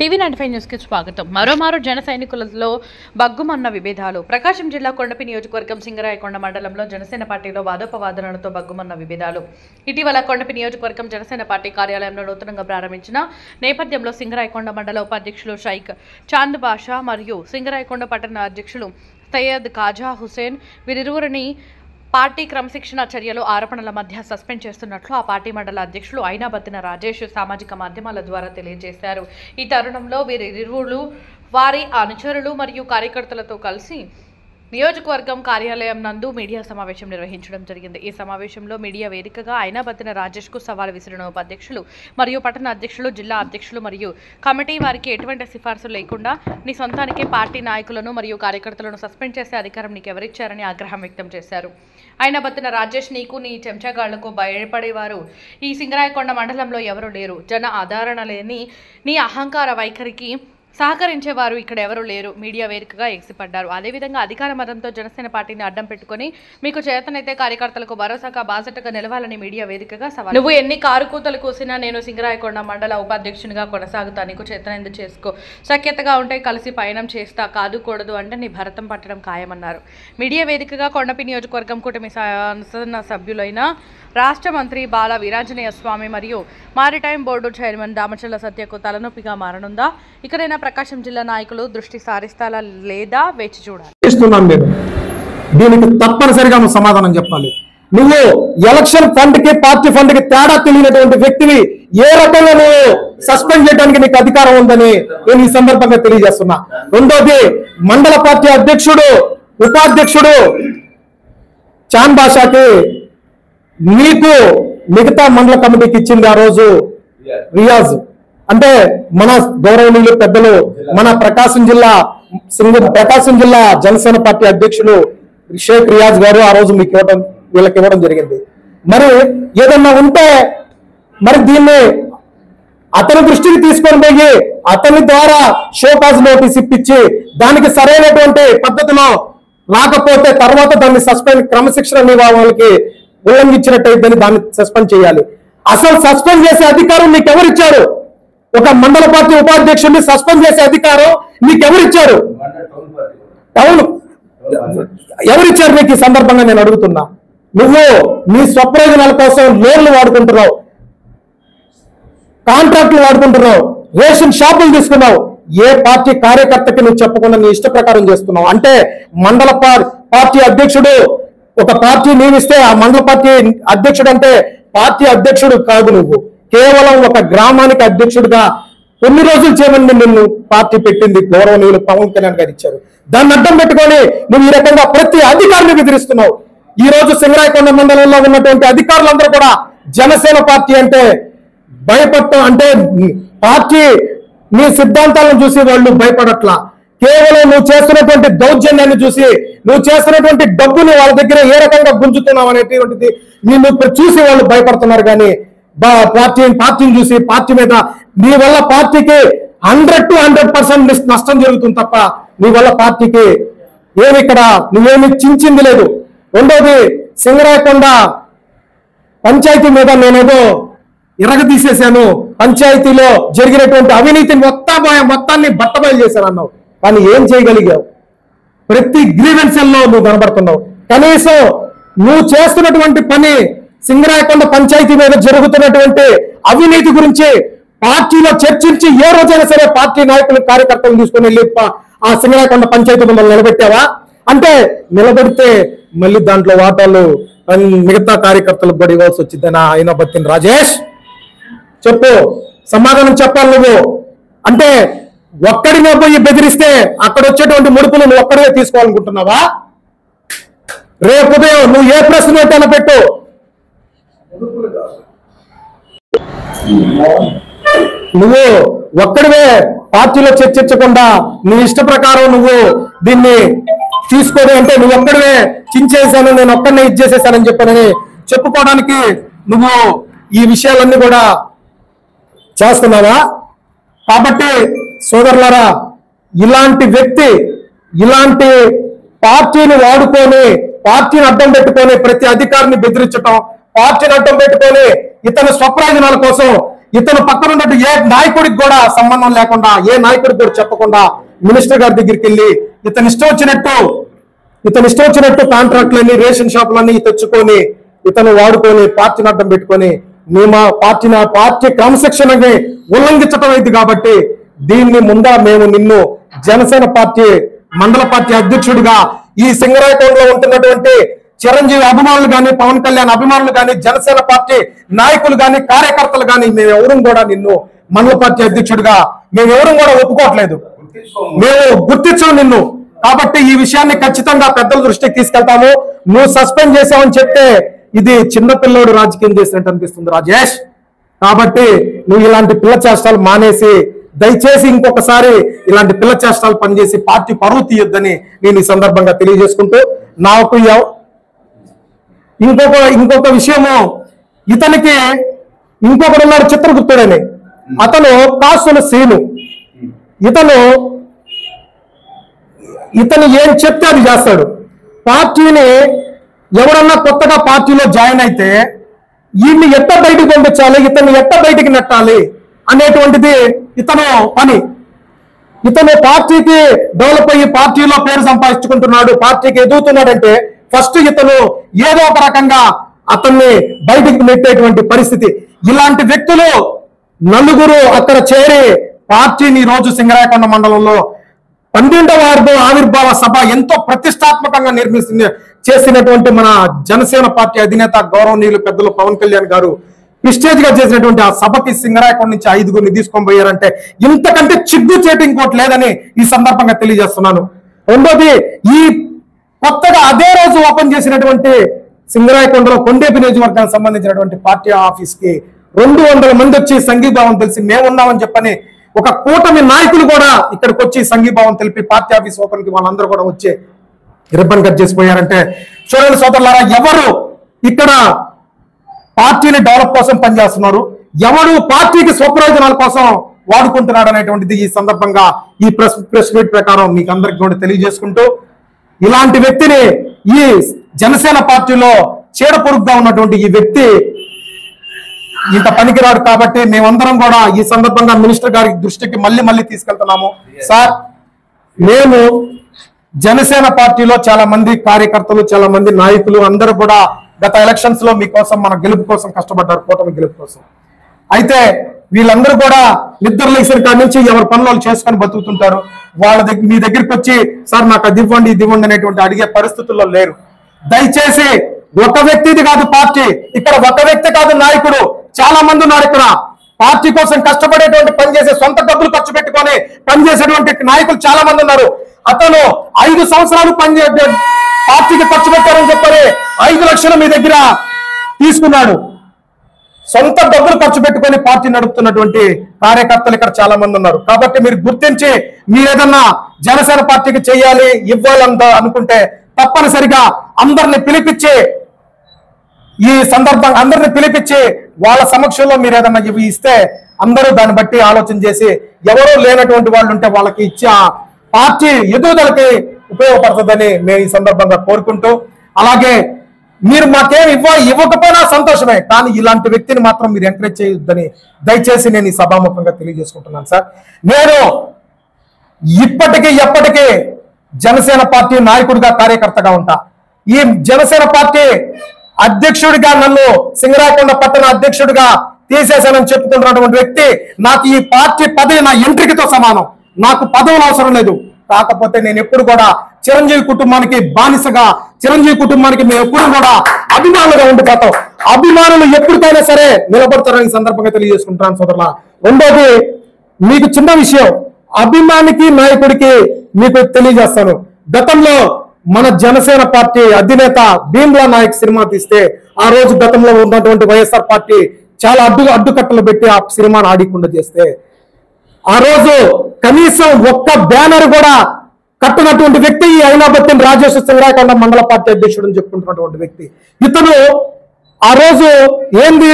టీవీ95 news కి స్వాగతం. మరోమారు జన సైనికులలో బగ్గుమన్న విభేదాలు. ప్రకాశం జిల్లా కొండపి నియోజకవర్గం సింగరాయకొండ మండలంలో జనసేన పార్టీలో వాదోపవాదనలతో బగ్గుమన్న విభేదాలు. ఇటీవల కొండపి నియోజకవర్గం జనసేన పార్టీ కార్యాలయంలో నూతనంగా ప్రారంభించిన నేపథ్యంలో సింగరాయకొండ మండల ఉపాధ్యక్షులు షైక్ చాంద్ బాషా మరియు సింగరాయకొండ పట్టణ అధ్యక్షులు సయ్యద్ ఖాజా హుసేన్ వీరిరువురిని పార్టీ క్రమశిక్షణ చర్యలు ఆరోపణల మధ్య సస్పెండ్ చేస్తున్నట్లు ఆ పార్టీ మండల అధ్యక్షులు ఐనాబత్తిన రాజేష్ సామాజిక మాధ్యమాల ద్వారా తెలియజేశారు. ఈ తరుణంలో వీరిరువురు వారి అనుచరులు మరియు కార్యకర్తలతో కలిసి నియోజకవర్గం కార్యాలయం నందు మీడియా సమావేశం నిర్వహించడం జరిగింది. ఈ సమావేశంలో మీడియా వేదికగా ఐనాబత్తిన రాజేష్ కు సవాలు విసిరిన ఉపాధ్యక్షులు మరియు పట్టణ అధ్యక్షులు, జిల్లా అధ్యక్షులు మరియు కమిటీ వారికి ఎటువంటి సిఫార్సు లేకుండా నీ సొంతానికే పార్టీ నాయకులను మరియు కార్యకర్తలను సస్పెండ్ చేసే అధికారం నీకు ఎవరిచ్చారని ఆగ్రహం వ్యక్తం చేశారు. ఐనాబత్తిన రాజేష్, నీకు నీ చెంచాగాళ్లకు భయపడేవారు ఈ సింగరాయకొండ మండలంలో ఎవరూ లేరు. జన ఆదరణ లేని నీ అహంకార వైఖరికి సహకరించేవారు ఇక్కడ ఎవరూ లేరు. మీడియా వేదికగా ఎగిసిపడ్డారు. అదేవిధంగా అధికార మతంతో జనసేన పార్టీని అడ్డం పెట్టుకుని మీకు చేతనైతే కార్యకర్తలకు భరోసాగా బాసటగా నిలవాలని మీడియా వేదికగా సవాల్. నువ్వు ఎన్ని కారుకూతలు కూసినా నేను సింగరాయకొండ మండల ఉపాధ్యక్షునిగా కొనసాగుతా. నీకు చేతనైంది చేసుకో. శక్యతగా ఉంటే కలిసి పయనం చేస్తా. కాదు కూడదు అంటే నీ భరతం పట్టడం ఖాయమన్నారు. మీడియా వేదికగా కొండపి నియోజకవర్గం కూటమి శాసన సభ్యులైన రాష్ట్ర మంత్రి బాల వీరాంజనేయ స్వామి మరియు మారిటైమ్ బోర్డు చైర్మన్ దామచర్ల సత్యకు తలనొప్పిగా మారనుందా? ఇక్కడైనా ప్రకాశం జిల్లా నాయకులు దృష్టి సారిస్తారా లేదా వేచి చూడాలి. దీనికి తప్పనిసరిగా సమాధానం చెప్పాలి. నువ్వు ఎలక్షన్ ఫండ్ కి పార్టీ ఫండ్ కి తేడా తెలియనటువంటి వ్యక్తిని ఏ రకంగా నువ్వు సస్పెండ్ చేయడానికి నీకు అధికారం ఉందని నేను ఈ సందర్భంగా తెలియజేస్తున్నా. రెండోది, మండల పార్టీ అధ్యక్షుడు, ఉపాధ్యక్షుడు చాంద్ బాషాకి నీకు మిగతా మండల కమిటీకి ఇచ్చింది ఆ రోజు రియాజ్ అంటే మన గౌరవనీయులు పెద్దలు మన ప్రకాశం జిల్లా జనసేన పార్టీ అధ్యక్షులు షేక్ రియాజ్ గారు ఆ రోజు మీకు వీళ్ళకి ఇవ్వడం జరిగింది. మరి ఏదన్నా ఉంటే మరి దీన్ని అతని దృష్టికి తీసుకొని పోయి అతని ద్వారా షోకాజ్ నోటీస్ ఇప్పించి దానికి సరైనటువంటి పద్ధతిలో రాకపోతే తర్వాత దాన్ని సస్పెండ్ క్రమశిక్షణ వాళ్ళకి ఉల్లంఘించినట్టయితే దాన్ని సస్పెండ్ చేయాలి. అసలు సస్పెండ్ చేసే అధికారం నీకు ఎవరిచ్చారు? ఒక మండల పార్టీ ఉపాధ్యక్షుడిని సస్పెండ్ చేసే అధికారం నీకెవరిచ్చారు? అవును, ఎవరిచ్చారు నీకు? ఈ సందర్భంగా నేను అడుగుతున్నా. నువ్వు నీ స్వప్రయోజనాల కోసం లోన్లు వాడుకుంటున్నావు, కాంట్రాక్టులు వాడుకుంటున్నావు, రేషన్ షాపులు తీసుకున్నావు. ఏ పార్టీ కార్యకర్తకి నువ్వు చెప్పకుండా నీ ఇష్ట ప్రకారం చేస్తున్నావు. అంటే మండల పార్టీ అధ్యక్షుడు ఒక పార్టీ నియమిస్తే ఆ మండల పార్టీ అధ్యక్షుడు అంటే పార్టీ అధ్యక్షుడు కాదు. నువ్వు కేవలం ఒక గ్రామానికి అధ్యక్షుడిగా కొన్ని రోజులు చేయమని నిన్ను పార్టీ పెట్టింది గౌరవనీయులు పవన్ కళ్యాణ్ గారు ఇచ్చారు. దాన్ని అడ్డం పెట్టుకొని నువ్వు ఈ రకంగా ప్రతి అధికారిని బెదిరిస్తున్నావు. ఈ రోజు సింగరాయకొండ మండలంలో ఉన్నటువంటి అధికారులందరూ కూడా జనసేన పార్టీ అంటే భయపడటం, అంటే పార్టీ నీ సిద్ధాంతాలను చూసి వాళ్ళు భయపడట్లా. కేవలం నువ్వు చేస్తున్నటువంటి దౌర్జన్యాన్ని చూసి, నువ్వు చేస్తున్నటువంటి డబ్బుని వాళ్ళ దగ్గర ఏ రకంగా గుంజుతున్నావు అనేటువంటిది నిన్ను చూసి వాళ్ళు భయపడుతున్నారు. కానీ పార్టీని చూసి పార్టీ మీద నీ వల్ల పార్టీకి 100 to 100% నష్టం జరుగుతుంది తప్ప నీ వల్ల పార్టీకి ఏమి ఇక్కడ నువ్వేమి చించింది లేదు. రెండోది, సింగరాయకొండ పంచాయతీ మీద నేనేదో ఇరగదీసేశాను, పంచాయతీలో జరిగినటువంటి అవినీతి మొత్తాన్ని బట్టబయలు చేశాను అన్నావు. కానీ ఏం చేయగలిగావు? ప్రతి గ్రీవెన్సల్లో నువ్వు కనబడుతున్నావు. కనీసం నువ్వు చేస్తున్నటువంటి పని సింగరాయకొండ పంచాయతీ మీద జరుగుతున్నటువంటి అవినీతి గురించి పార్టీలో చర్చించి ఏ రోజైనా సరే పార్టీ నాయకులు కార్యకర్తలు తీసుకుని వెళ్ళి ఆ సింగరాయకొండ పంచాయతీ మిమ్మల్ని నిలబెట్టావా? అంటే నిలబెడితే మళ్ళీ దాంట్లో వాటాలు మిగతా కార్యకర్తలకు కూడా ఇవ్వాల్సి వచ్చిందేనా? ఐనాబత్తిన రాజేష్ చెప్పు, సమాధానం చెప్పాలి నువ్వు. అంటే ఒక్కడినే పోయి బెదిరిస్తే అక్కడ వచ్చేటువంటి ముడుపులు నువ్వు ఒక్కడే తీసుకోవాలనుకుంటున్నావా? రేపు ఉదయం నువ్వు ఏ ప్రశ్న పెట్టాలో పెట్టు. నువ్వు ఒక్కడివే పార్టీలో చర్చించకుండా నీ ఇష్ట ప్రకారం నువ్వు దీన్ని తీసుకోవడం అంటే నువ్వు ఒక్కడివే చించేశాను, నేను ఒక్కడినే ఇచ్చేసేసానని చెప్పానని చెప్పుకోవడానికి నువ్వు ఈ విషయాలన్నీ కూడా చేస్తున్నావా? కాబట్టి సోదరులారా, ఇలాంటి వ్యక్తి ఇలాంటి పార్టీని వాడుకొని పార్టీని అడ్డం పెట్టుకొని ప్రతి అధికారిని బెదిరించటం, పార్టీని అడ్డం పెట్టుకొని ఇతని స్వప్రయోజనాల కోసం ఇతను పక్కన ఉన్నట్టు ఏ నాయకుడికి కూడా సంబంధం లేకుండా, ఏ నాయకుడికి కూడా చెప్పకుండా మినిస్టర్ గారి దగ్గరికి వెళ్ళి ఇతను ఇష్టం వచ్చినట్టు కాంట్రాక్ట్లన్నీ, రేషన్ షాపులన్నీ తెచ్చుకొని ఇతను వాడుకొని పార్టీని అడ్డం పెట్టుకొని మేము పార్టీ క్రమశిక్షణని ఉల్లంఘించడం అయింది. కాబట్టి దీన్ని ముందా మేము నిన్ను జనసేన పార్టీ మండల పార్టీ అధ్యక్షుడిగా ఈ సింగరాయకొండలో ఉంటున్నటువంటి చిరంజీవి అభిమానులు కానీ, పవన్ కళ్యాణ్ అభిమానులు కానీ, జనసేన పార్టీ నాయకులు కానీ, కార్యకర్తలు కానీ మేమెవరూ కూడా నిన్ను మండల పార్టీ అధ్యక్షుడిగా మేమెవరూ కూడా ఒప్పుకోవట్లేదు, మేము గుర్తించాం నిన్ను. కాబట్టి ఈ విషయాన్ని ఖచ్చితంగా పెద్దల దృష్టికి తీసుకెళ్తాము. నువ్వు సస్పెండ్ చేసావని చెప్తే ఇది చిన్నపిల్లోడు రాజకీయం చేసినట్టు అనిపిస్తుంది రాజేష్. కాబట్టి నువ్వు ఇలాంటి పిల్ల చేష్టాలు మానేసి దయచేసి ఇంకొకసారి ఇలాంటి పిల్ల చేష్టాలు పనిచేసి పార్టీ పరువు తీయొద్దని నేను ఈ సందర్భంగా తెలియజేసుకుంటూ, నాకు ఇంకొక విషయము, ఇతనికి ఇంకొకడు ఉన్నాడు చిత్రగుప్తుడని, అతను కాసుల సీను. ఇతను ఏం చెప్తే అది చేస్తాడు. పార్టీని ఎవరన్నా కొత్తగా పార్టీలో జాయిన్ అయితే వీడిని ఎట్ట బయటికి పంపించాలి, ఇతన్ని ఎట్ట బయటికి నెట్టాలి అనేటువంటిది ఇతను పని. ఇతను పార్టీకి డెవలప్ అయ్యి పార్టీలో పేరు సంపాదించుకుంటున్నాడు, పార్టీకి ఎదుగుతున్నాడంటే ఫస్ట్ ఇతను ఏదో ఒక రకంగా అతన్ని బయటికి నెట్టేటువంటి పరిస్థితి. ఇలాంటి వ్యక్తులు నలుగురు అక్కడ చేరి పార్టీని రోజు సింగరాయకొండ మండలంలో 12వ ఆవిర్భావ సభ ఎంతో ప్రతిష్టాత్మకంగా చేసినటువంటి మన జనసేన పార్టీ అధినేత గౌరవనీయులు పెద్దలు పవన్ కళ్యాణ్ గారు ప్రిస్టేజ్ గా చేసినటువంటి ఆ సభకి సింగరాయకొండ నుంచి 5గురిని తీసుకొని పోయారంటే ఇంతకంటే చిగ్గు చేటి ఇంకోటి లేదని ఈ సందర్భంగా తెలియజేస్తున్నాను. రెండోది, ఈ కొత్తగా అదే రోజు ఓపెన్ చేసినటువంటి సింగరాయకొండలో కొండేపి నియోజకవర్గానికి సంబంధించినటువంటి పార్టీ ఆఫీస్ కి 200 మంది వచ్చి సంఘీభావం తెలిసి మేమున్నామని చెప్పని ఒక కూటమి నాయకులు కూడా ఇక్కడికి వచ్చి సంఘీభావం తెలిపి పార్టీ ఆఫీస్ ఓపెన్ కి వాళ్ళందరూ కూడా వచ్చి రిబ్బన్ కట్ చేసిపోయారంటే చూడండి సోదరులారా, ఎవరు ఇక్కడ పార్టీని డెవలప్ కోసం పనిచేస్తున్నారు, ఎవరు పార్టీకి స్వప్రయోజనాల కోసం వాడుకుంటున్నాడు అనేటువంటిది ఈ సందర్భంగా ఈ ప్రెస్ మీట్ ప్రకారం మీకు అందరికి కూడా తెలియజేసుకుంటూ, ఇలాంటి వ్యక్తిని ఈ జనసేన పార్టీలో చీడపురుగుగా ఉన్నటువంటి ఈ వ్యక్తి ఇంత పనికిరాడు. కాబట్టి మేమందరం కూడా ఈ సందర్భంగా మినిస్టర్ గారి దృష్టికి మళ్ళీ తీసుకెళ్తున్నాము. సార్, మేము జనసేన పార్టీలో చాలా మంది కార్యకర్తలు, చాలా మంది నాయకులు అందరూ కూడా గత ఎలక్షన్స్ లో మీకోసం, మన గెలుపు కోసం కష్టపడ్డారు, కూటమి గెలుపు కోసం. అయితే వీళ్ళందరూ కూడా నిద్ర లేచిన కాడి నుంచి ఎవరి పనులు చేసుకొని బతుకుతుంటారు. వాళ్ళ మీ దగ్గరికి వచ్చి సార్ నాకు అది ఇవ్వండి ఇది ఇవ్వండి అనేటువంటి అడిగే పరిస్థితుల్లో లేరు. దయచేసి ఒక వ్యక్తిది కాదు పార్టీ, ఇక్కడ ఒక వ్యక్తి కాదు నాయకుడు, చాలా మంది ఉన్నారు ఇక్కడ. పార్టీ కోసం కష్టపడేటువంటి పనిచేసే, సొంత డబ్బులు ఖర్చు పెట్టుకొని పనిచేసేటువంటి నాయకులు చాలా మంది ఉన్నారు. అతను 5 సంవత్సరాలు పార్టీకి ఖర్చు పెట్టారని చెప్పని 5 లక్షలు మీ దగ్గర తీసుకున్నాడు. సొంత డబ్బులు ఖర్చు పెట్టుకొని పార్టీ నడుపుతున్నటువంటి కార్యకర్తలు ఇక్కడ చాలా మంది ఉన్నారు. కాబట్టి మీరు గుర్తించి మీరేదన్నా జనసేన పార్టీకి చేయాలి, ఇవ్వాలంట అనుకుంటే తప్పనిసరిగా అందరిని పిలిపించి, ఈ సందర్భంగా అందరిని పిలిపించి వాళ్ళ సమక్షంలో మీరు ఏదన్నా ఇవి ఇస్తే అందరూ దాన్ని బట్టి ఆలోచన చేసి ఎవరూ లేనటువంటి వాళ్ళు ఉంటే వాళ్ళకి ఇచ్చి ఆ పార్టీ ఎదుగుదలకి ఉపయోగపడుతుందని మేము ఈ సందర్భంగా కోరుకుంటూ, అలాగే మీరు మాకేం ఇవ్వకపోయినా సంతోషమే, కానీ ఇలాంటి వ్యక్తిని మాత్రం మీరు ఎంకరేజ్ చేయొద్దని దయచేసి నేను ఈ సభాముఖంగా తెలియజేసుకుంటున్నాను. సార్, నేను ఇప్పటికీ ఎప్పటికీ జనసేన పార్టీ నాయకుడిగా, కార్యకర్తగా ఉంటా. ఈ జనసేన పార్టీ అధ్యక్షుడిగా నన్ను సింగరాయకొండ పట్టణ అధ్యక్షుడిగా తీసేశానని చెప్పుకుంటున్నటువంటి వ్యక్తి, నాకు ఈ పార్టీ పదవి నా ఎంట్రికతో సమానం. నాకు పదవులు అవసరం లేదు. కాకపోతే నేను ఎప్పుడు కూడా చిరంజీవి కుటుంబానికి బానిసగా, చిరంజీవి కుటుంబానికి మేము ఎప్పుడు కూడా అభిమానులుగా ఉండిపోతాం. అభిమానులు ఎప్పటికైనా సరే నిలబడతారని సందర్భంగా తెలియజేసుకుంటాను సోదరులా. రెండోది, మీకు చిన్న విషయం, అభిమానికి నాయకుడికి మీకు తెలియజేస్తాను. గతంలో మన జనసేన పార్టీ అధినేత భీమ్లా నాయక్ సినిమా తీస్తే ఆ రోజు గతంలో ఉన్నటువంటి వైఎస్ఆర్ పార్టీ చాలా అడ్డుకట్టలు పెట్టి ఆ సినిమాను ఆడకుండా చేస్తే ఆ రోజు కనీసం ఒక్క బ్యానర్ కూడా కట్టినటువంటి వ్యక్తి ఈ అయినాబత్తిన రాజేష్ సింగరాయకొండ మండల పార్టీ అధ్యక్షుడు అని చెప్పుకుంటున్నటువంటి వ్యక్తి. ఇతను ఆ రోజు ఏంది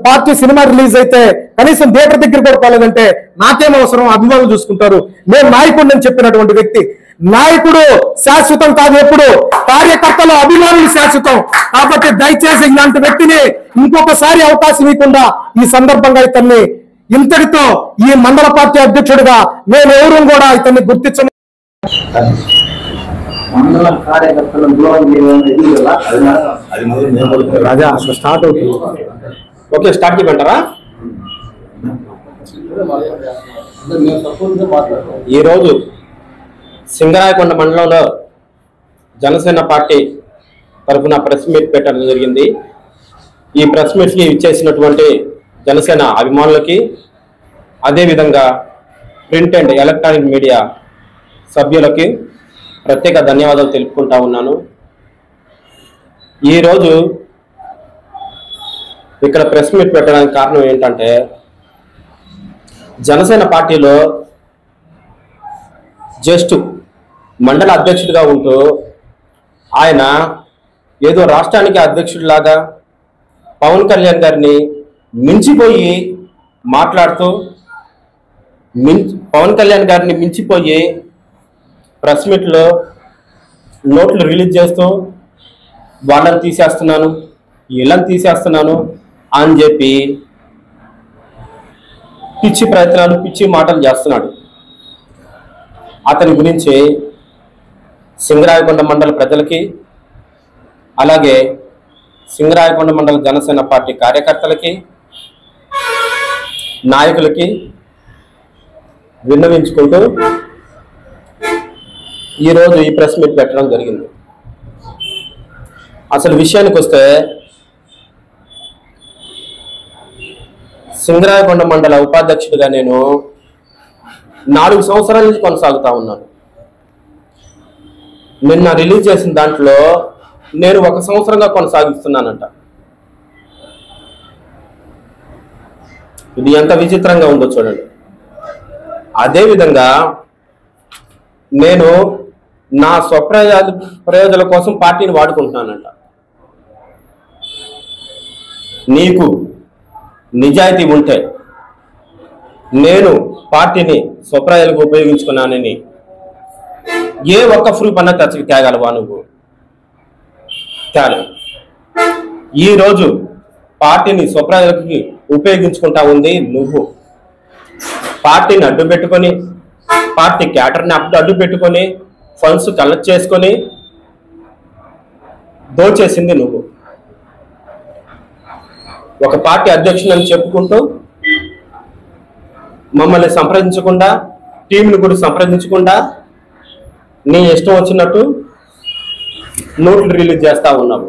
పార్టీ సినిమా రిలీజ్ అయితే కనీసం థియేటర్ దగ్గర కూడా పోలేదంటే నాకేం అవసరం, అభిమానులు చూసుకుంటారు, నేను నాయకుడిని అని చెప్పినటువంటి వ్యక్తి. నాయకుడు శాశ్వతం కాదు, ఎప్పుడు కార్యకర్తలు అభిమానులు శాశ్వతం. కాబట్టి దయచేసి ఇలాంటి వ్యక్తిని ఇంకొకసారి అవకాశం ఇవ్వకుండా ఈ సందర్భంగా ఇతన్ని ఇంతటితో ఈ మండల పార్టీ అధ్యక్షుడిగా మేము ఎవరూ కూడా ఇతన్ని గుర్తించము. మండల కార్యకర్తల రాజా అసలు స్టార్ట్ అవుతుంది. ఓకే, స్టార్ట్ చేయమంటారా? ఈరోజు సింగరాయకొండ మండలంలో జనసేన పార్టీ తరఫున ప్రెస్ మీట్ పెట్టడం జరిగింది. ఈ ప్రెస్ మీట్కి ఇచ్చేసినటువంటి జనసేన అభిమానులకి, అదేవిధంగా ప్రింట్ అండ్ ఎలక్ట్రానిక్ మీడియా సభ్యులకి ప్రత్యేక ధన్యవాదాలు తెలుపుకుంటా ఉన్నాను. ఈరోజు ఇక్కడ ప్రెస్ మీట్ పెట్టడానికి కారణం ఏంటంటే, జనసేన పార్టీలో జస్ట్ మండల అధ్యక్షుడిగా ఉంటూ ఆయన ఏదో రాష్ట్రానికి అధ్యక్షుడిలాగా పవన్ కళ్యాణ్ గారిని మించిపోయి మాట్లాడుతూ, పవన్ కళ్యాణ్ గారిని మించిపోయి ప్రెస్ మీట్లో నోట్లు రిలీజ్ చేస్తూ వాళ్ళని తీసేస్తున్నాను, వీళ్ళని తీసేస్తున్నాను అని చెప్పి పిచ్చి ప్రయత్నాలు, పిచ్చి మాటలు చేస్తున్నాడు. అతని గురించి సింగరాయకొండ మండల ప్రజలకి, అలాగే సింగరాయకొండ మండల జనసేన పార్టీ కార్యకర్తలకి, నాయకులకి విన్నవించుకుంటూ ఈరోజు ఈ ప్రెస్ మీట్ పెట్టడం జరిగింది. అసలు విషయానికి వస్తే, సింగరాయకొండ మండల ఉపాధ్యక్షుడిగా నేను 4 సంవత్సరాల నుంచి కొనసాగుతా ఉన్నాను. నిన్న రిలీజ్ చేసిన దాంట్లో నేను 1 సంవత్సరంగా కొనసాగిస్తున్నానంట. ఇది ఎంత విచిత్రంగా ఉందో చూడండి. అదేవిధంగా నేను నా ప్రయోజనాల కోసం పార్టీని వాడుకుంటున్నానంట. నీకు నిజాయితీ ఉంటే నేను పార్టీని స్వప్రయోజనాలకు ఉపయోగించుకున్నానని ఏ ఒక్క ప్రూఫ్ అన్నా తేగలవా? నువ్వు తేలే. ఈరోజు పార్టీని స్వప్రయోజనాలకి ఉపయోగించుకుంటా ఉంది నువ్వు. పార్టీని అడ్డు పెట్టుకొని, పార్టీ క్యాడర్ని అడ్డు పెట్టుకొని, ఫండ్స్ కలెక్ట్ చేసుకొని దోచేసింది నువ్వు. ఒక పార్టీ అధ్యక్షుని చెప్పుకుంటూ మమ్మల్ని సంప్రదించకుండా, టీంని కూడా సంప్రదించకుండా నీ ఇష్టం వచ్చినట్టు నోట్లు రిలీజ్ చేస్తా ఉన్నావు.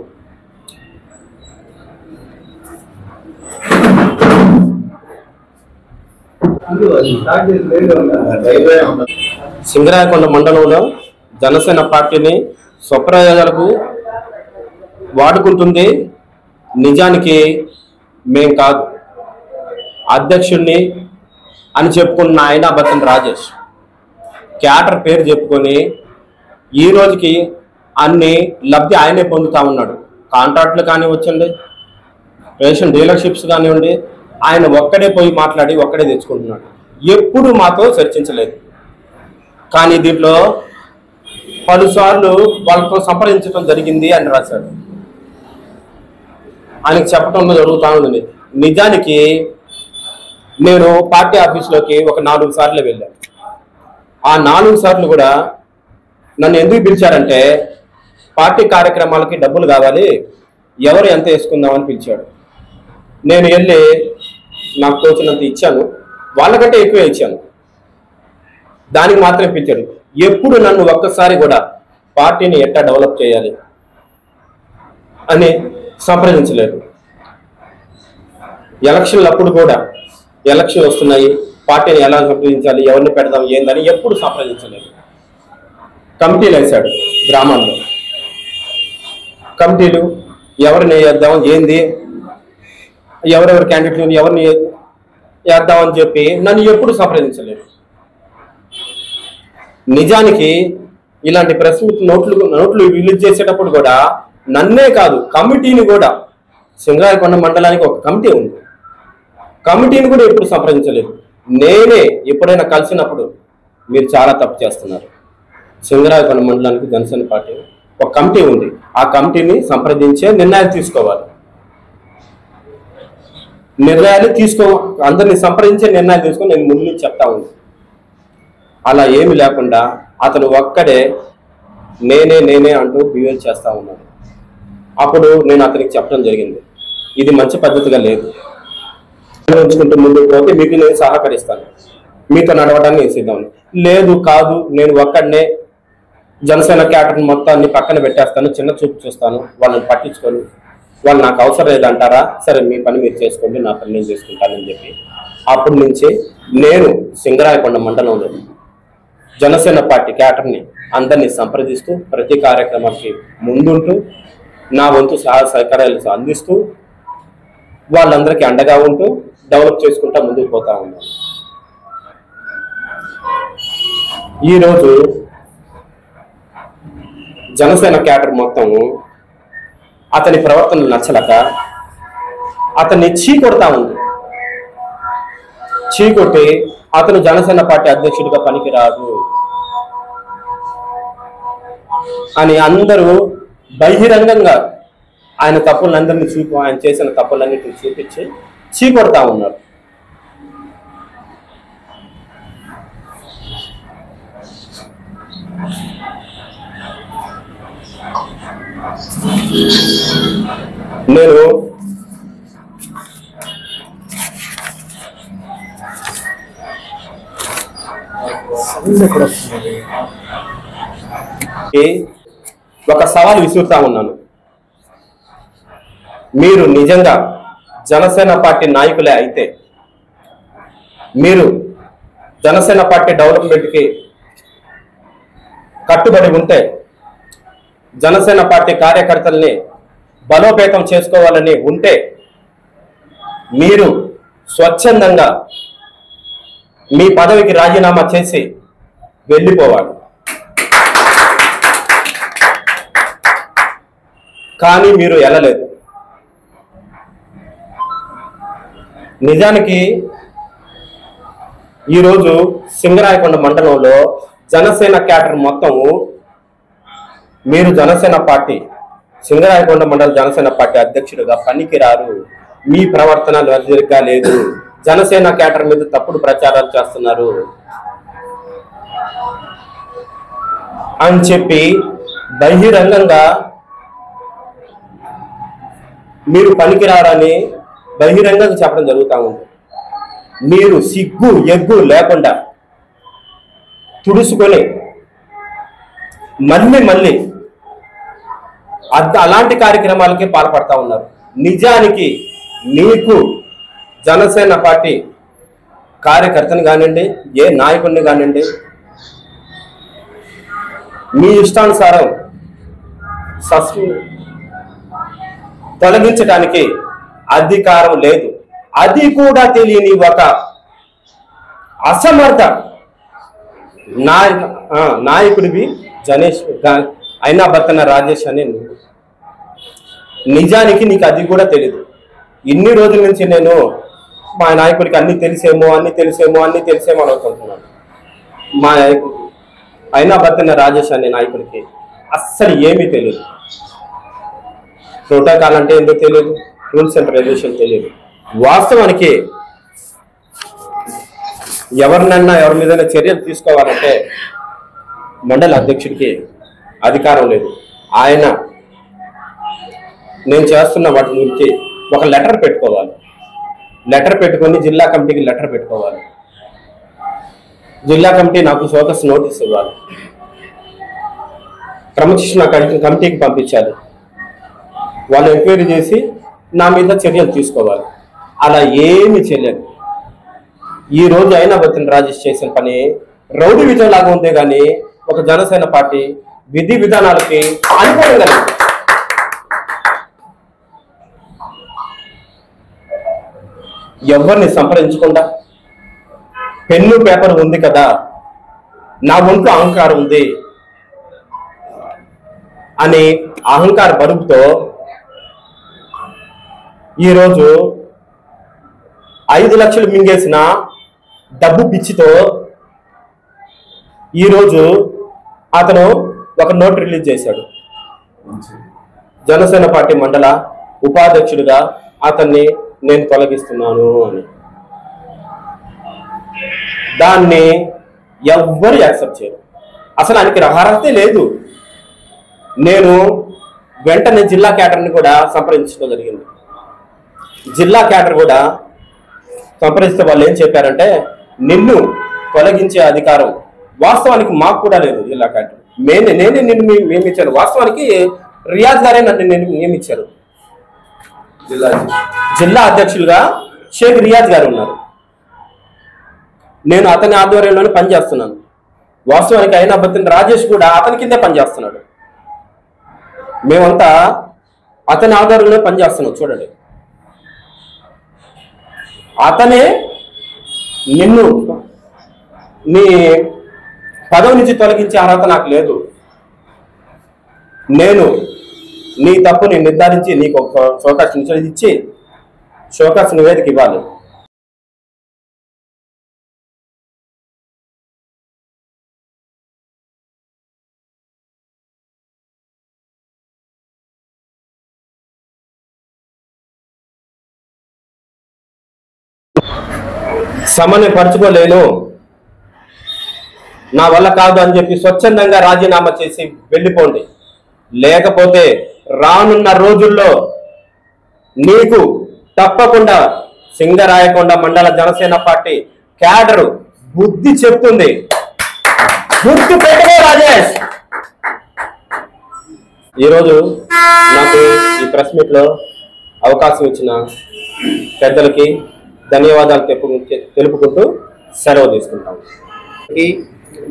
సింగరాయకొండ మండలంలో జనసేన పార్టీని స్వప్రయోజనాలకు వాడుకుంటుంది నిజానికి మేం కాదు. అధ్యక్షుడిని అని చెప్పుకున్న ఆయన బత్తన్ రాజేష్ క్యాటర్ పేరు చెప్పుకొని ఈ రోజుకి అన్ని లబ్ధి ఆయనే పొందుతా ఉన్నాడు. కాంట్రాక్ట్లు కానివ్వండి, రేషన్ డీలర్షిప్స్ కానివ్వండి, ఆయన ఒక్కడే పోయి మాట్లాడి ఒక్కడే తెచ్చుకుంటున్నాడు. ఎప్పుడు మాతో చర్చించలేదు. కానీ దీంట్లో పలుసార్లు వాళ్ళతో సంప్రదించడం జరిగింది అని రాశాడు. ఆయనకు చెప్పడంలో జరుగుతూ ఉంది. నిజానికి నేను పార్టీ ఆఫీస్లోకి ఒక 4 సార్లు వెళ్ళాను. ఆ 4 సార్లు కూడా నన్ను ఎందుకు పిలిచారంటే, పార్టీ కార్యక్రమాలకి డబ్బులు కావాలి, ఎవరు ఎంత వేసుకుందామని పిలిచాడు. నేను వెళ్ళి నాకు తోచినంత ఇచ్చాను, వాళ్ళకంటే ఎక్కువ ఇచ్చాను. దానికి మాత్రమే పిలిచాడు. ఎప్పుడు నన్ను ఒక్కసారి కూడా పార్టీని ఎట్లా డెవలప్ చేయాలి అని సంప్రదించలేదు. ఎలక్షన్లు అప్పుడు కూడా, ఎలక్షన్ వస్తున్నాయి, పార్టీని ఎలా సంప్రదించాలి, ఎవరిని పెడదాం ఏందని ఎప్పుడు సంప్రదించలేదు. కమిటీలు వేశాడు గ్రామాల్లో. కమిటీలు ఎవరిని వేద్దాం, ఏంది, ఎవరెవరి క్యాండిడేట్ ఎవరిని వేద్దామని చెప్పి నన్ను ఎప్పుడు సంప్రదించలేదు. నిజానికి ఇలాంటి ప్రెస్ మీట్ నోట్లు రిలీజ్ చేసేటప్పుడు కూడా నన్నే కాదు, కమిటీని కూడా, సింగరాయకొండ మండలానికి ఒక కమిటీ ఉంది, కమిటీని కూడా ఎప్పుడు సంప్రదించలేదు. నేనే ఎప్పుడైనా కలిసినప్పుడు మీరు చాలా తప్పు చేస్తున్నారు, సింగరాయకొండ మండలానికి జనసేన పార్టీ ఒక కమిటీ ఉంది. ఆ కమిటీని సంప్రదించే నిర్ణయాలు తీసుకోవాలి. అందరినీ సంప్రదించే నిర్ణయాలు తీసుకొని నేను ముందు నుంచి చెప్తా ఉంది. అలా ఏమి లేకుండా అతను ఒక్కడే నేనే అంటూ బిహేవ్ చేస్తా ఉన్నాడు. అప్పుడు నేను అతనికి చెప్పడం జరిగింది, ఇది మంచి పద్ధతిగా లేదు, ఉంచుకుంటూ ముందుకు పోతే మీకు నేను సహకరిస్తాను, మీతో నడవడానికి నేను సిద్ధం. లేదు కాదు, నేను ఒక్కడనే జనసేన క్యాడర్ మొత్తాన్ని పక్కన పెట్టేస్తాను, చిన్న చూపు చూస్తాను, వాళ్ళని పట్టించుకొని వాళ్ళు నాకు అవసరం లేదంటారా, సరే మీ పని మీరు చేసుకోండి, నా పని నేను చేసుకుంటానని చెప్పి అప్పటి నుంచి నేను సింగరాయకొండ మండలంలో జనసేన పార్టీ క్యాడర్ని అందరినీ సంప్రదిస్తూ ప్రతి కార్యక్రమానికి ముందుంటూ నా వంతు సహకారాలు అందిస్తూ వాళ్ళందరికీ అండగా ఉంటూ డెవలప్ చేసుకుంటా ముందుకు పోతా ఉన్నాను. ఈరోజు జనసేన క్యాడర్ మొత్తం అతని ప్రవర్తన నచ్చలక అతన్ని చీకొడతా ఉంది. చీకొట్టి అతను జనసేన పార్టీ అధ్యక్షుడిగా పనికిరాదు అని అందరూ బహిరంగంగా ఆయన తప్పులందరినీ ఆయన చేసిన తప్పులన్నిటిని చూపించి చీకొడతా ఉన్నారు. నేను ఒక సవాల్ విసురుతా ఉన్నాను. మీరు నిజంగా జనసేన పార్టీ నాయకులే అయితే, మీరు జనసేన పార్టీ డెవలప్మెంట్కి కట్టుబడి ఉంటే, జనసేన పార్టీ కార్యకర్తల్ని బలోపేతం చేసుకోవాలని ఉంటే, మీరు స్వచ్ఛందంగా మీ పదవికి రాజీనామా చేసి వెళ్ళిపోవాలి. కానీ మీరు వెళ్ళలేదు. నిజానికి ఈరోజు సింగరాయకొండ మండలంలో జనసేన క్యాడర్ మొత్తము మీరు జనసేన పార్టీ సింగరాయకొండ మండల జనసేన పార్టీ అధ్యక్షుడిగా పనికిరారు, మీ ప్రవర్తన సరిగ్గా లేదు, జనసేన క్యాడర్ మీద తప్పుడు ప్రచారాలు చేస్తున్నారు అని చెప్పి బహిరంగంగా మీరు పనికిరారని బహిరంగంగా చెప్పడం జరుగుతూ ఉంది. మీరు సిగ్గు ఎగ్గు లేకుండా తుడుచుకొని మళ్ళీ అలాంటి కార్యక్రమాలకి పాల్పడతా ఉన్నారు. నిజానికి నీకు జనసేన పార్టీ కార్యకర్తని కానివ్వండి, ఏ నాయకుడిని కానివ్వండి, మీ ఇష్టానుసారం తొలగించడానికి అధికారం లేదు. అది కూడా తెలియని ఒక అసమర్థ నాయకుడివి జనేష్ అయినా భర్తన రాజేష్ అని. నిజానికి నీకు అది కూడా తెలీదు. ఇన్ని రోజుల నుంచి నేను మా నాయకుడికి అన్ని తెలిసేమో అని అనుకుంటున్నాను. మా అయినా భర్తన రాజేష్ అనే నాయకుడికి అస్సలు ఏమీ తెలియదు. ప్రోటోకాల్ అంటే ఏంటో తెలియదు, రూల్స్ అండ్ రెగ్యులేషన్ తెలియదు. వాస్తవానికి ఎవరినన్నా ఎవరి మీద చర్యలు తీసుకోవాలంటే మండల అధ్యక్షుడికి అధికారం లేదు. ఆయన నేను చేస్తున్న వాటి గురించి ఒక లెటర్ పెట్టుకోవాలి. లెటర్ పెట్టుకొని జిల్లా కమిటీకి లెటర్ పెట్టుకోవాలి. జిల్లా కమిటీ నాకు సోకస్ నోటీస్ ఇవ్వాలి. క్రమశిక్షణ కమిటీకి పంపించాలి. వాళ్ళు ఎంక్వైరీ చేసి నా మీద చర్యలు తీసుకోవాలి. అలా ఏమి చేయలేదు. ఈ రోజు అయినా భర్తన రాజేష్ చేసిన పని రౌడీ విజయం లాగా ఉందే కానీ ఒక జనసేన పార్టీ విధి విధానాలకి అనుకూలంగా లేదు. ఎవరిని సంప్రదించకుండా పెన్ను పేపర్ ఉంది కదా, నా ఒంట్లో అహంకారం ఉంది అని అహంకార బరువుతో ఈరోజు 5 లక్షలు మింగేసిన డబ్బు పిచ్చితో ఈరోజు అతను ఒక నోట్ రిలీజ్ చేశాడు. జనసేన పార్టీ మండల ఉపాధ్యక్షుడిగా అతన్ని నేను తొలగిస్తున్నాను అని. దాన్ని ఎవ్వరు యాక్సెప్ట్ చేయరు. అసలు ఆయనకి అర్హతే లేదు. నేను వెంటనే జిల్లా క్యాడర్ని కూడా సంప్రదించడం జరిగింది. జిల్లా క్యాడర్ కూడా సంప్రదిస్తే వాళ్ళు ఏం చెప్పారంటే, నిన్ను తొలగించే అధికారం వాస్తవానికి మాకు కూడా లేదు. జిల్లా క్యాడర్ నేనే నిన్ను నియమించాను. వాస్తవానికి రియాజ్ గారే నన్ను నియమించారు. జిల్లా అధ్యక్షులుగా షేక్ రియాజ్ గారు ఉన్నారు. నేను అతని ఆధ్వర్యంలోనే పనిచేస్తున్నాను. వాస్తవానికి అయినా బతిన్ రాజేష్ కూడా అతని కిందే పనిచేస్తున్నాడు. మేమంతా అతని ఆధ్వర్యంలో పనిచేస్తున్నాం. చూడండి, అతనే నిన్ను నీ పదవి నుంచి తొలగించే అర్హత నాకు లేదు. నేను నీ తప్పుని నిర్ధారించి నీకు ఒక షోకాస్ ఇచ్చి షోకాస్ నివేదిక ఇవ్వాలి. సమన్వయపరచుకోలేను, నా వల్ల కాదు అని చెప్పి స్వచ్ఛందంగా రాజీనామా చేసి వెళ్ళిపోండి. లేకపోతే రానున్న రోజుల్లో నీకు తప్పకుండా సింగరాయకొండ మండల జనసేన పార్టీ క్యాడరు బుద్ధి చెప్తుంది. గుర్తు పెట్టుకో రాజేష్. ఈరోజు నాకు ఈ ప్రెస్ మీట్ లో అవకాశం ఇచ్చిన పెద్దలకి ధన్యవాదాలు తెలుపుకుంటూ సెలవు తీసుకుంటాం.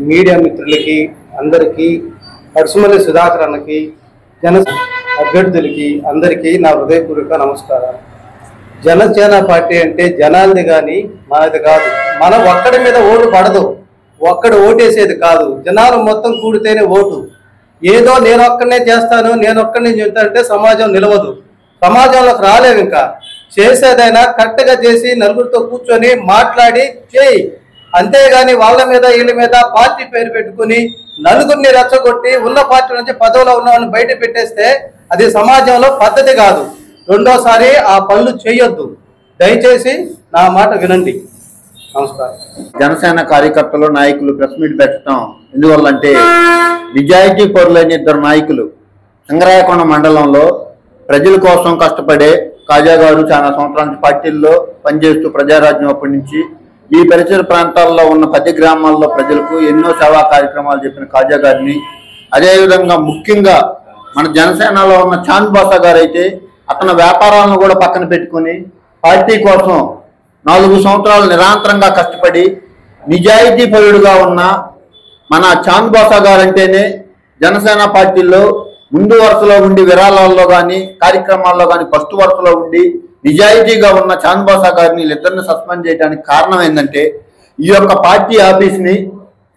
మీడియా మిత్రులకి అందరికీ, అడుసుమల్లి సుధాకర్ అన్నకి, జన అభ్యర్థులకి అందరికీ నా హృదయపూర్వక నమస్కారాలు. జనసేన పార్టీ అంటే జనాలది కానీ మనది కాదు. మనం ఒక్కడి మీద ఓటు పడదు, ఒక్కడు ఓటేసేది కాదు. జనాలు మొత్తం కూడితేనే ఓటు. ఏదో నేను ఒక్కడనే చేస్తాను, నేను ఒక్కడిని చెప్తానంటే సమాజం నిలవదు. సమాజంలోకి రాలేము. ఇంకా చేసేదైనా కరెక్ట్గా చేసి నలుగురితో కూర్చొని మాట్లాడి చేయి. అంతేగాని వాళ్ళ మీద వీళ్ళ మీద పార్టీ పేరు పెట్టుకుని నలుగురిని రెచ్చగొట్టి ఉన్న పార్టీ నుంచి పదవిలో ఉన్న వాళ్ళని బయట పెట్టేస్తే అది సమాజంలో పద్ధతి కాదు. రెండోసారి ఆ పనులు చేయొద్దు. దయచేసి నా మాట వినండి. నమస్కారం. జనసేన కార్యకర్తలు, నాయకులు ప్రెస్ మీట్ పెట్టడం ఎందువల్లంటే, నిజాయితీ పరులైన ఇద్దరు నాయకులు సింగరాయకొండ మండలంలో ప్రజల కోసం కష్టపడే కాజా గారు చాలా సంవత్సరాల నుంచి పార్టీల్లో పనిచేస్తూ ప్రజారాజ్యం అప్పటి నుంచి ఈ పరిసర ప్రాంతాల్లో ఉన్న 10 గ్రామాల్లో ప్రజలకు ఎన్నో సేవా కార్యక్రమాలు చెప్పిన కాజా గారిని, అదేవిధంగా ముఖ్యంగా మన జనసేనలో ఉన్న చాంద్ బాసా గారు అయితే అతని వ్యాపారాలను కూడా పక్కన పెట్టుకుని పార్టీ కోసం 4 సంవత్సరాలు నిరంతరంగా కష్టపడి నిజాయితీ పరుడుగా ఉన్న మన చాంద్ బాసా గారు అంటేనే జనసేన పార్టీలో ముందు వరుసలో ఉండి విరాళాల్లో కానీ కార్యక్రమాల్లో కానీ ఫస్ట్ వరుసలో ఉండి నిజాయితీగా ఉన్న చాంద్ బాసా గారిని వీళ్ళిద్దరిని సస్పెండ్ చేయడానికి కారణం ఏంటంటే, ఈ యొక్క పార్టీ ఆఫీస్ని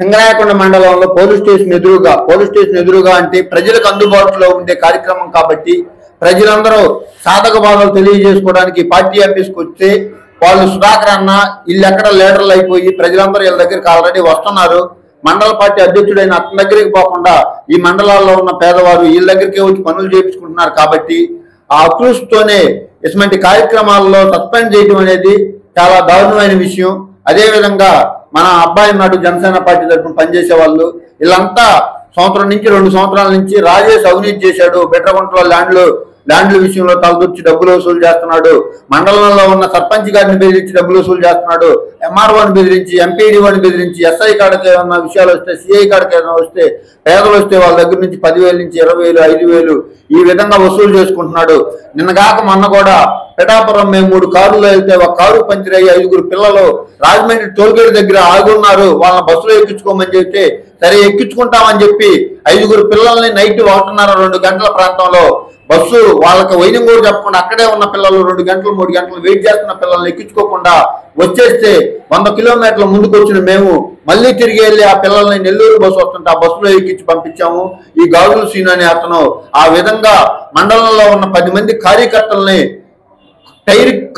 సింగరాయకొండ మండలంలో పోలీస్ స్టేషన్ ఎదురుగా అంటే ప్రజలకు అందుబాటులో ఉండే కార్యక్రమం కాబట్టి ప్రజలందరూ సాధక బాధలు తెలియజేసుకోవడానికి పార్టీ ఆఫీస్కి వస్తే వాళ్ళు సుధాకర్ అన్న వీళ్ళు ఎక్కడ లీడర్లు అయిపోయి ప్రజలందరూ వీళ్ళ దగ్గరికి ఆల్రెడీ వస్తున్నారు. మండల పార్టీ అధ్యక్షుడైన అతని దగ్గరికి పోకుండా ఈ మండలాల్లో ఉన్న పేదవారు వీళ్ళ దగ్గరికే వచ్చి పనులు చేయించుకుంటున్నారు. కాబట్టి ఆ అక్రూస్తోనే ఇటువంటి కార్యక్రమాల్లో సస్పెండ్ చేయడం అనేది చాలా దారుణమైన విషయం. అదేవిధంగా మన అబ్బాయి నాడు జనసేన పార్టీ తరఫున పనిచేసే వాళ్ళు వీళ్ళంతా 1 నుంచి 2 సంవత్సరాల నుంచి రాజేష్ అవినీతి చేశాడు. బెట్రగుంటలో ల్యాండ్ల విషయంలో తలదూర్చి డబ్బులు వసూలు చేస్తున్నాడు. మండలంలో ఉన్న సర్పంచ్ గారిని బెదిరించి డబ్బులు వసూలు చేస్తున్నాడు. ఎంఆర్ఓని బెదిరించి, ఎంపీడీఓని బెదిరించి, ఎస్ఐ కాడికి ఏమన్నా విషయాలు వస్తే, సిఐ కాడికి ఏమైనా వస్తే, పేదలు వస్తే వాళ్ళ దగ్గర నుంచి 10,000 నుంచి 20,000, 5,000 ఈ విధంగా వసూలు చేసుకుంటున్నాడు. నిన్నగాక మొన్న కూడా పిఠాపురం మేము 3 కార్లు వెళ్తే ఒక కారు పంచర్ అయ్యి 5 పిల్లలు రాజమండ్రి టోల్గేట్ దగ్గర ఆగున్నారు. వాళ్ళని బస్సులో ఎక్కించుకోమని చెప్తే సరే ఎక్కించుకుంటామని చెప్పి 5 పిల్లల్ని నైట్ 1:30-2 గంటల ప్రాంతంలో బస్సు వాళ్ళకి వైద్యం కూడా చెప్పకుండా అక్కడే ఉన్న పిల్లలు 2 గంటలు 3 గంటలు వెయిట్ చేస్తున్న పిల్లల్ని ఎక్కించుకోకుండా వచ్చేస్తే 100 కిలోమీటర్ల ముందుకు వచ్చిన మేము మళ్ళీ తిరిగి వెళ్ళి ఆ పిల్లల్ని నెల్లూరు బస్సు వస్తుంటే ఆ బస్సులో ఎక్కించి పంపించాము. ఈ గాజుల సీన్ అనే అతను ఆ విధంగా మండలంలో ఉన్న 10 మంది కార్యకర్తల్ని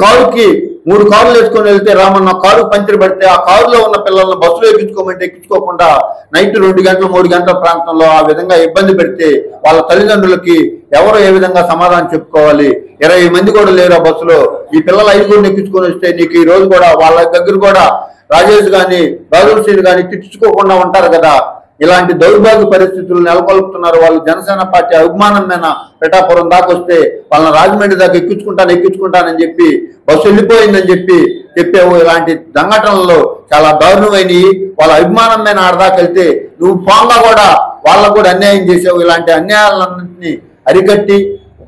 కారుకి 3 కార్లు వేసుకొని వెళ్తే రామన్న కారు పంచర్ పడితే ఆ కారులో ఉన్న పిల్లల్ని బస్సులో ఎక్కించుకోమంటే ఎక్కించుకోకుండా నైట్ 2 గంటలు 3 గంటల ప్రాంతంలో ఆ విధంగా ఇబ్బంది పెడితే వాళ్ళ తల్లిదండ్రులకి ఎవరు ఏ విధంగా సమాధానం చెప్పుకోవాలి? 20 మంది కూడా లేరు ఆ బస్సులో. ఈ పిల్లలు 5 ఎక్కించుకొని వస్తే నీకు ఈ రోజు కూడా వాళ్ళ దగ్గర కూడా రాజేష్ గాని రాజుల్ శ్రీని గాని తిట్టించుకోకుండా ఉంటారు కదా. ఇలాంటి దౌర్భాగ్య పరిస్థితులు నెలకొల్పుతున్నారు వాళ్ళు. జనసేన పార్టీ అభిమానమైన పిఠాపురం దాకా వస్తే వాళ్ళని రాజమండ్రి దాకా ఎక్కించుకుంటానని చెప్పి బస్సు వెళ్ళిపోయిందని చెప్పావు. ఇలాంటి సంఘటనలు చాలా దారుణమైనవి. వాళ్ళ అభిమానమైన ఆడదాకా వెళ్తే నువ్వు ఫోన్గా కూడా వాళ్ళకు కూడా అన్యాయం చేసావు. ఇలాంటి అన్యాయాలన్నింటినీ అరికట్టి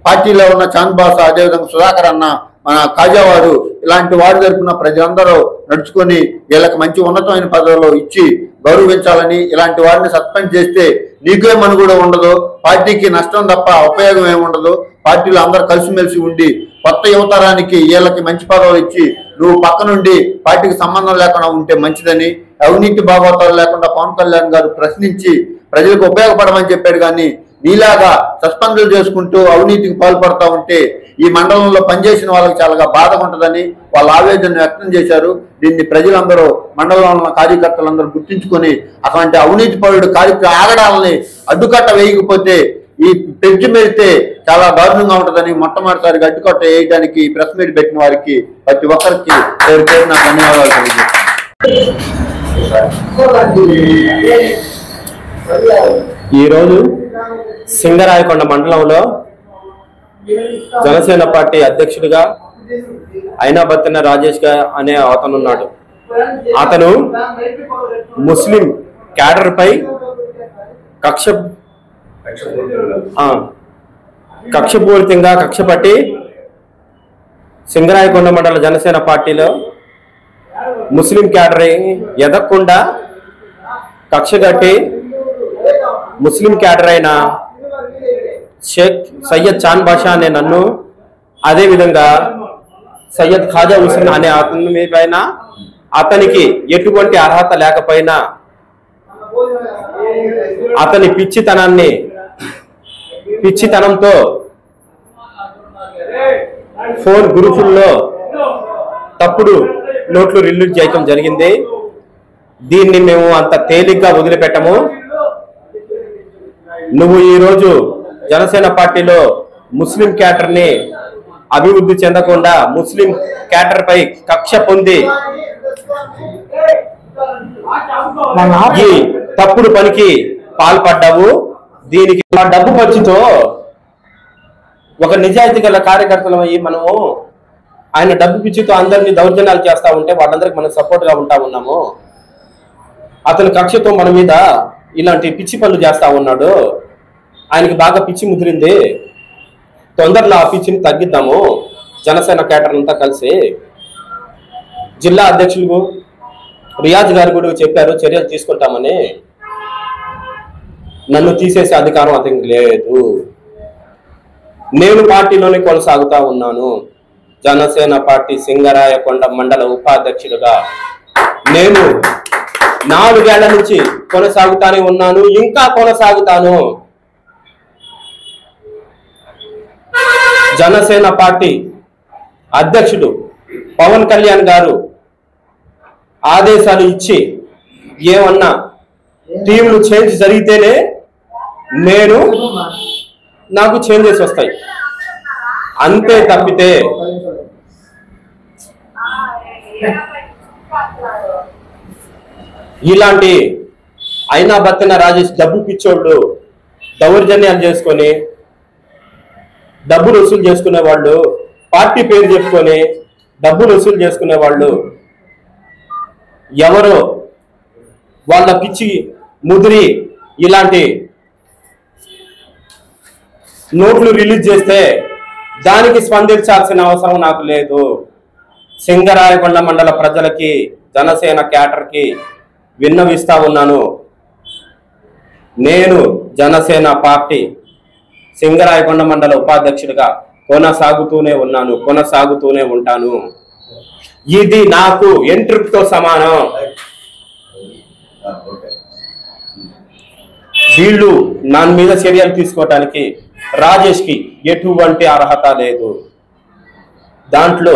పార్టీలో ఉన్న చాంద్ బాస, అదేవిధంగా సుధాకర్ అన్న, మన కాజావారు, ఇలాంటి వారి తరపున ప్రజలందరూ నడుచుకొని వీళ్ళకి మంచి ఉన్నతమైన పదవులు ఇచ్చి గౌరవించాలని, ఇలాంటి వారిని సస్పెండ్ చేస్తే నీకే మనుగడ ఉండదు, పార్టీకి నష్టం తప్ప ఉపయోగం ఏమి ఉండదు. పార్టీలో అందరూ కలిసిమెలిసి ఉండి కొత్త యువతరానికి వీళ్ళకి మంచి పదవులు ఇచ్చి నువ్వు పక్క నుండి పార్టీకి సంబంధం లేకుండా ఉంటే మంచిదని, అవినీతి భాగవతాలు లేకుండా పవన్ కళ్యాణ్ గారు ప్రశ్నించి ప్రజలకు ఉపయోగపడమని చెప్పాడు. కానీ నీలాగా సస్పెండ్లు చేసుకుంటూ అవినీతికి పాల్పడతా ఉంటే ఈ మండలంలో పనిచేసిన వాళ్ళకి చాలా బాధగా ఉంటుందని వాళ్ళ ఆవేదన వ్యక్తం చేశారు. దీన్ని ప్రజలందరూ, మండలంలో ఉన్న కార్యకర్తలందరూ గుర్తించుకొని అటువంటి అవినీతి పరుడు కార్యక్రమ ఆగడాలని అడ్డుకట్ట వేయకపోతే ఈ పెంచి మెడితే చాలా దారుణంగా ఉంటుందని మొట్టమొదటిసారిగా అడ్డుకట్ట వేయడానికి ప్రెస్ మీట్ పెట్టిన వారికి ప్రతి ఒక్కరికి పేరు పేరు నా ధన్యవాదాలు తెలియజేస్తాను. ఈరోజు సింగరాయకొండ మండలంలో జనసేన పార్టీ అధ్యక్షుడిగా అయినాబత్తిన రాజేష్ అనే అతను ఉన్నాడు. అతను ముస్లిం క్యాడర్ పై కక్షపూరితంగా కక్షపట్టి సింగరాయకొండ మండల జనసేన పార్టీలో ముస్లిం క్యాడర్ ఎదగకుండా కక్షగట్టి ముస్లిం క్యాడర్ అయిన షేక్ సయ్యద్ చాంద్ బాషా అనే నన్ను, అదేవిధంగా సయ్యద్ ఖాజా హుసేన్ అనే అతని పైన అతనికి ఎటువంటి అర్హత లేకపోయినా అతని పిచ్చితనంతో ఫోన్ గ్రూపుల్లో తప్పుడు నోట్లు రిలీజ్ చేయటం జరిగింది. దీన్ని మేము అంత తేలిగ్గా వదిలిపెట్టము. నువ్వు ఈరోజు జనసేన పార్టీలో ముస్లిం క్యాడర్ని అభివృద్ధి చెందకుండా ముస్లిం క్యాడర్ పై కక్ష పొంది ఈ తప్పుడు పనికి పాల్పడ్డావు. దీనికి డబ్బు ఖర్చుతో ఒక నిజాయితీ గల కార్యకర్తలమయ్యి మనము ఆయన డబ్బు పిచ్చితో అందరినీ దౌర్జన్యాలు చేస్తా ఉంటే వాళ్ళందరికీ మనం సపోర్ట్ గా ఉంటా ఉన్నాము. అతని కక్షతో మన మీద ఇలాంటి పిచ్చి పనులు చేస్తా ఉన్నాడు. ఆయనకి బాగా పిచ్చి ముదిరింది. తొందరలో ఆ పిచ్చిని తగ్గిద్దాము. జనసేన క్యాడర్ అంతా కలిసి జిల్లా అధ్యక్షులు రియాజ్ గారు కూడా చెప్పారు చర్యలు తీసుకుంటామని. నన్ను తీసేసే అధికారం అతనికి లేదు. నేను పార్టీలోనే కొనసాగుతా ఉన్నాను. జనసేన పార్టీ సింగరాయకొండ మండల ఉపాధ్యక్షుడిగా నేను 4 ఏళ్ల నుంచి కొనసాగుతానే ఉన్నాను, ఇంకా కొనసాగుతాను. జనసేన పార్టీ అధ్యక్షుడు పవన్ కళ్యాణ్ గారు ఆదేశాలు ఇచ్చి ఏమన్నా టీంలు చేంజ్ జరిగితేనే నాకు చేంజెస్ వస్తాయి. అంతే తప్పితే ఇలాంటి అయినాబత్తిన రాజేష్ డబ్బు పిచ్చోళ్ళు దౌర్జన్యాలు చేసుకొని డబ్బులు వసూలు చేసుకునే వాళ్ళు, పార్టీ పేరు చెప్పుకొని డబ్బులు వసూలు చేసుకునే వాళ్ళు ఎవరో వాళ్ళ పిచ్చి ముదిరి ఇలాంటి నోట్లు రిలీజ్ చేస్తే దానికి స్పందించాల్సిన అవసరం నాకు లేదు. సింగరాయకొండ మండల ప్రజలకి, జనసేన క్యాడర్కి విన్నవిస్తా ఉన్నాను. నేను జనసేన పార్టీ సింగరాయకొండ మండల ఉపాధ్యక్షుడిగా కొనసాగుతూనే ఉన్నాను, కొనసాగుతూనే ఉంటాను. ఇది నాకు ఎంట్రుతో సమానం. వీళ్ళు నా మీద చర్యలు తీసుకోవటానికి రాజేష్కి ఎటువంటి అర్హత లేదు. దాంట్లో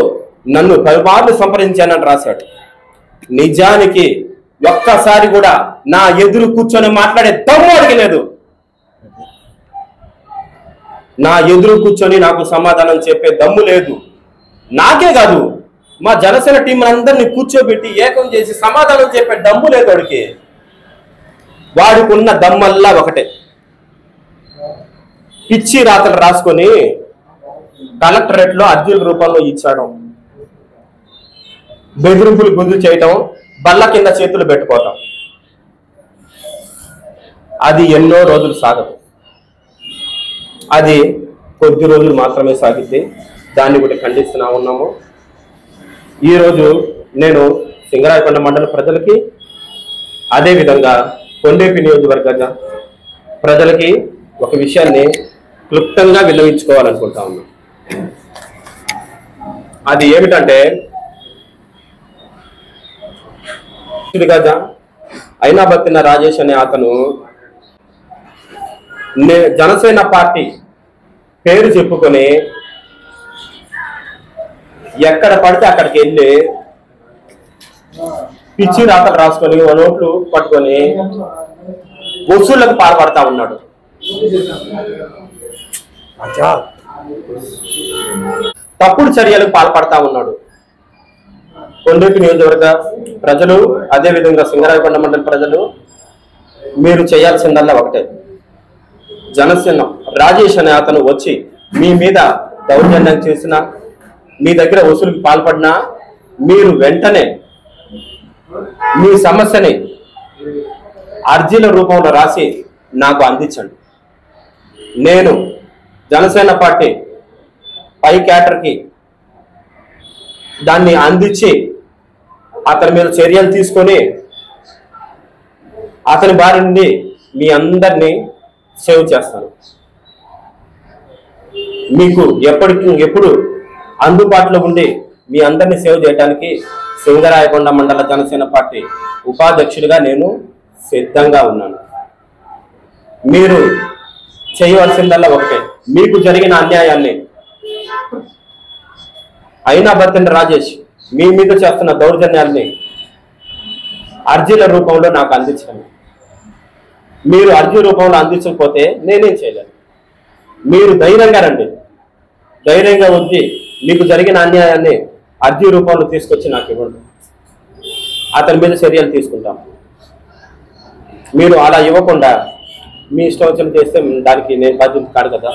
నన్ను పలుమార్లు సంప్రదించానని రాశాడు. నిజానికి ఒక్కసారి కూడా నా ఎదురు కూర్చొని మాట్లాడే దమ్ము అడగలేదు. నా ఎదురు కూర్చొని నాకు సమాధానం చెప్పే దమ్ము లేదు. నాకే కాదు, మా జనసేన టీం అందరినీ కూర్చోబెట్టి ఏకం చేసి సమాధానం చెప్పే దమ్ము లేదు వాడికి. వాడికి ఉన్న దమ్మల్లా ఒకటే, పిచ్చి రాతలు రాసుకొని కలెక్టరేట్ లో అర్జీల రూపంలో ఇచ్చాడు, బెదిరింపులు గుంజు చేయటం, బల్ల కింద చేతులు పెట్టుకోవటం. అది ఎన్నో రోజులు సాగదు, అది కొద్ది రోజులు మాత్రమే సాగిద్ది. దాన్ని కూడా ఖండిస్తున్నా ఉన్నాము. ఈరోజు నేను సింగరాయకొండ మండల ప్రజలకి, అదేవిధంగా కొండేపి నియోజకవర్గ ప్రజలకి ఒక విషయాన్ని క్లుప్తంగా విన్నవించుకోవాలనుకుంటా ఉన్నాం. అది ఏమిటంటే, అయినాబత్తిన రాజేష్ అనే అతను జనసేన పార్టీ పేరు చెప్పుకొని ఎక్కడ పడితే అక్కడికి వెళ్ళి పిచ్చి రాతలు రాసుకొని నోట్లు పట్టుకొని వసూళ్లకు పాల్పడతా ఉన్నాడు. తప్పుడు చర్యలకు పాల్పడతా ఉన్నాడు. కొండేపి నియోజకవర్గ ప్రజలు, అదేవిధంగా సింగరాయకొండ మండల ప్రజలు, మీరు చేయాల్సిందల్లా ఒకటే, జనసేన రాజేష్ అనే అతను వచ్చి మీ మీద దౌర్జన్యం చేసిన, మీ దగ్గర వసూలుకి పాల్పడినా మీరు వెంటనే మీ సమస్యని అర్జీల రూపంలో రాసి నాకు అందించండి. నేను జనసేన పార్టీ పై క్యాటర్కి దాన్ని అందించి అతని మీద చర్యలు తీసుకొని అతని బారి నుండి మీ అందరినీ సేవ్ చేస్తాను. మీకు ఎప్పుడు అందుబాటులో ఉండి మీ అందరినీ సేవ్ చేయడానికి సింగరాయకొండ మండల జనసేన పార్టీ ఉపాధ్యక్షుడిగా నేను సిద్ధంగా ఉన్నాను. మీరు చేయవలసిందల్లా ఒకటే, మీకు జరిగిన అన్యాయాన్ని, అయినాబత్తిన రాజేష్ మీ మీద చేస్తున్న దౌర్జన్యాల్ని అర్జీల రూపంలో నాకు అందించండి. మీరు అర్జీ రూపంలో అందించకపోతే నేనేం చేయలేను. మీరు ధైర్యంగా రండి, ధైర్యంగా వచ్చి మీకు జరిగిన అన్యాయాన్ని అర్జీ రూపంలో తీసుకొచ్చి నాకు ఇవ్వండి. అతని మీద చర్యలు తీసుకుంటాం. మీరు అలా ఇవ్వకుండా మీ ఇష్టం వచ్చిన చేస్తే దానికి నేను బాధ్యత కాదు కదా.